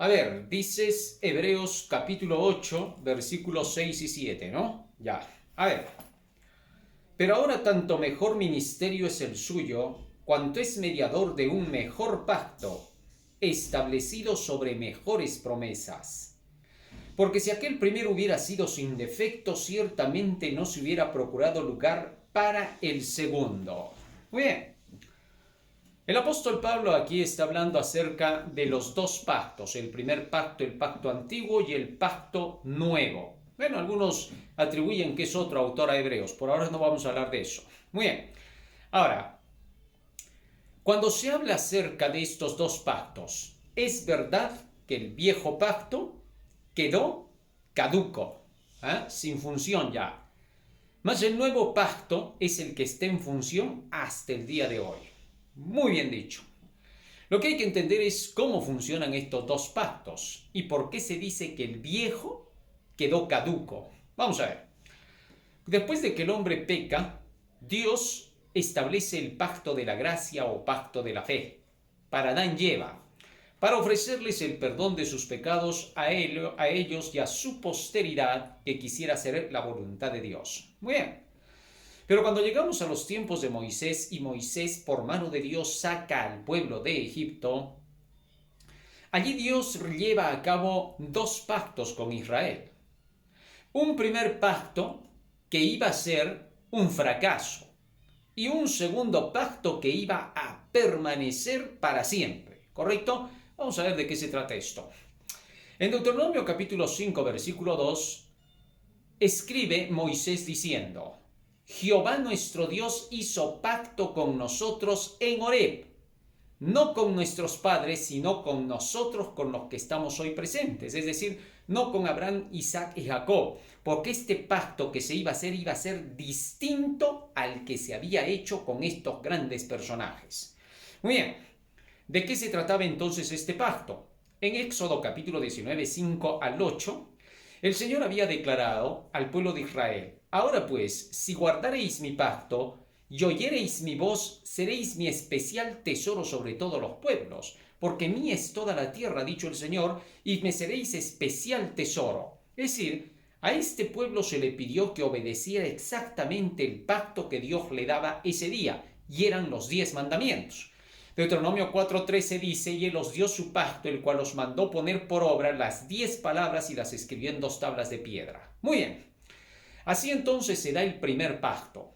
A ver, dices Hebreos capítulo 8, versículos 6 y 7, ¿no? Ya. A ver. Pero ahora tanto mejor ministerio es el suyo, cuanto es mediador de un mejor pacto, establecido sobre mejores promesas. Porque si aquel primero hubiera sido sin defecto, ciertamente no se hubiera procurado lugar para el segundo. Muy bien. El apóstol Pablo aquí está hablando acerca de los dos pactos, el primer pacto, el pacto antiguo y el pacto nuevo. Bueno, algunos atribuyen que es otro autor a Hebreos, por ahora no vamos a hablar de eso. Muy bien, ahora, cuando se habla acerca de estos dos pactos, es verdad que el viejo pacto quedó caduco, sin función ya. Mas el nuevo pacto es el que está en función hasta el día de hoy. Muy bien dicho. Lo que hay que entender es cómo funcionan estos dos pactos y por qué se dice que el viejo quedó caduco. Vamos a ver. Después de que el hombre peca, Dios establece el pacto de la gracia o pacto de la fe para Adán y Eva, para ofrecerles el perdón de sus pecados a ellos y a su posteridad que quisiera hacer la voluntad de Dios. Muy bien. Pero cuando llegamos a los tiempos de Moisés y Moisés por mano de Dios saca al pueblo de Egipto, allí Dios lleva a cabo dos pactos con Israel. Un primer pacto que iba a ser un fracaso y un segundo pacto que iba a permanecer para siempre. ¿Correcto? Vamos a ver de qué se trata esto. En Deuteronomio capítulo 5, versículo 2, escribe Moisés diciendo: Jehová nuestro Dios hizo pacto con nosotros en Horeb, no con nuestros padres, sino con nosotros, con los que estamos hoy presentes, es decir, no con Abraham, Isaac y Jacob, porque este pacto que se iba a ser distinto al que se había hecho con estos grandes personajes. Muy bien, ¿de qué se trataba entonces este pacto? En Éxodo capítulo 19, 5 al 8, el Señor había declarado al pueblo de Israel: ahora pues, si guardareis mi pacto y oyereis mi voz, seréis mi especial tesoro sobre todos los pueblos, porque mía es toda la tierra, ha dicho el Señor, y me seréis especial tesoro. Es decir, a este pueblo se le pidió que obedeciera exactamente el pacto que Dios le daba ese día, y eran los 10 mandamientos. Deuteronomio 4:13 dice: y él os dio su pacto, el cual os mandó poner por obra las 10 palabras y las escribió en 2 tablas de piedra. Muy bien. Así entonces se da el primer pacto.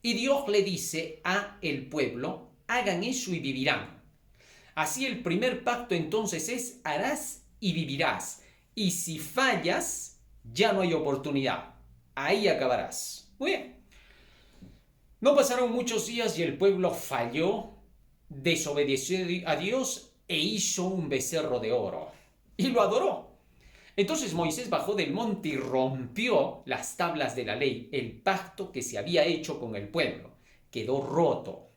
Y Dios le dice a el pueblo: hagan eso y vivirán. Así el primer pacto entonces es: harás y vivirás. Y si fallas, ya no hay oportunidad. Ahí acabarás. Muy bien. No pasaron muchos días y el pueblo falló, desobedeció a Dios e hizo un becerro de oro y lo adoró. Entonces Moisés bajó del monte y rompió las tablas de la ley, el pacto que se había hecho con el pueblo. Quedó roto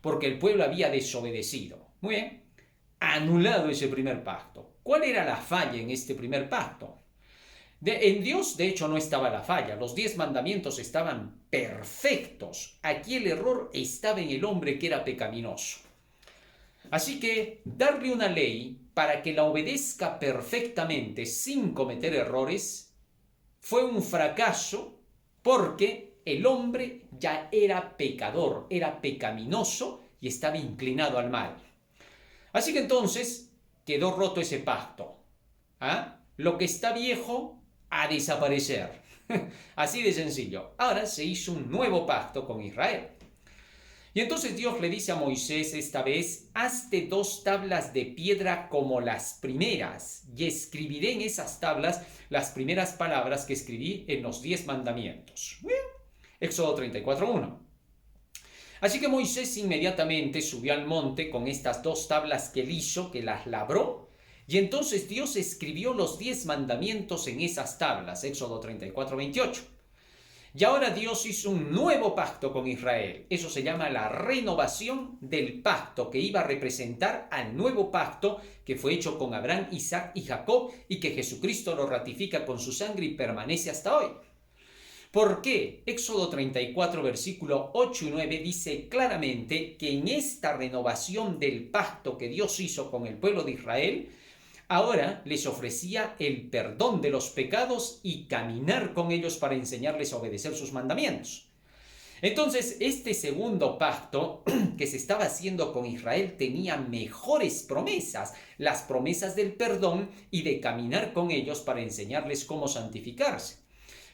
porque el pueblo había desobedecido. Muy bien, anulado ese primer pacto. ¿Cuál era la falla en este primer pacto? En Dios, de hecho, no estaba la falla. Los 10 mandamientos estaban perfectos. Aquí el error estaba en el hombre que era pecaminoso. Así que darle una ley para que la obedezca perfectamente sin cometer errores fue un fracaso, porque el hombre ya era pecador, era pecaminoso y estaba inclinado al mal. Así que entonces quedó roto ese pacto. Lo que está viejo a desaparecer. Así de sencillo. Ahora se hizo un nuevo pacto con Israel. Y entonces Dios le dice a Moisés esta vez: hazte 2 tablas de piedra como las primeras, y escribiré en esas tablas las primeras palabras que escribí en los 10 mandamientos. Bien. Éxodo 34:1. Así que Moisés inmediatamente subió al monte con estas 2 tablas que él hizo, que las labró, y entonces Dios escribió los 10 mandamientos en esas tablas. Éxodo 34:28. Y ahora Dios hizo un nuevo pacto con Israel. Eso se llama la renovación del pacto, que iba a representar al nuevo pacto que fue hecho con Abraham, Isaac y Jacob, y que Jesucristo lo ratifica con su sangre y permanece hasta hoy. ¿Por qué? Éxodo 34, versículo 8 y 9 dice claramente que en esta renovación del pacto que Dios hizo con el pueblo de Israel, ahora les ofrecía el perdón de los pecados y caminar con ellos para enseñarles a obedecer sus mandamientos. Entonces, este segundo pacto que se estaba haciendo con Israel tenía mejores promesas, las promesas del perdón y de caminar con ellos para enseñarles cómo santificarse.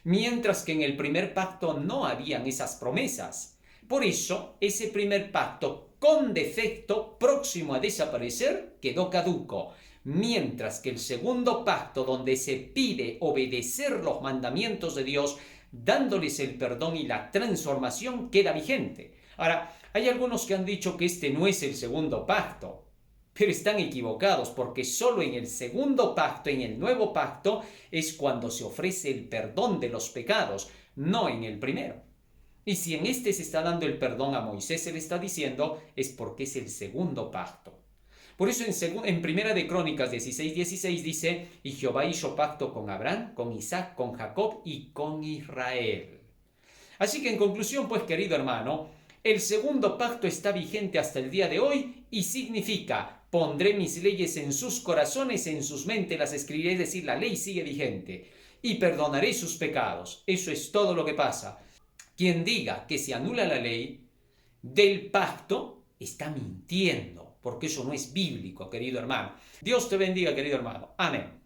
Mientras que en el primer pacto no habían esas promesas. Por eso, ese primer pacto con defecto, próximo a desaparecer, quedó caduco. Mientras que el segundo pacto, donde se pide obedecer los mandamientos de Dios, dándoles el perdón y la transformación, queda vigente. Ahora, hay algunos que han dicho que este no es el segundo pacto, pero están equivocados, porque solo en el segundo pacto, en el nuevo pacto, es cuando se ofrece el perdón de los pecados, no en el primero. Y si en este se está dando el perdón a Moisés, se le está diciendo, es porque es el segundo pacto. Por eso en Primera de Crónicas 16:16 dice, y Jehová hizo pacto con Abraham, con Isaac, con Jacob y con Israel. Así que en conclusión, pues querido hermano, el segundo pacto está vigente hasta el día de hoy y significa, pondré mis leyes en sus corazones, en sus mentes las escribiré, es decir, la ley sigue vigente, y perdonaré sus pecados. Eso es todo lo que pasa. Quien diga que se anula la ley del pacto está mintiendo, porque eso no es bíblico, querido hermano. Dios te bendiga, querido hermano. Amén.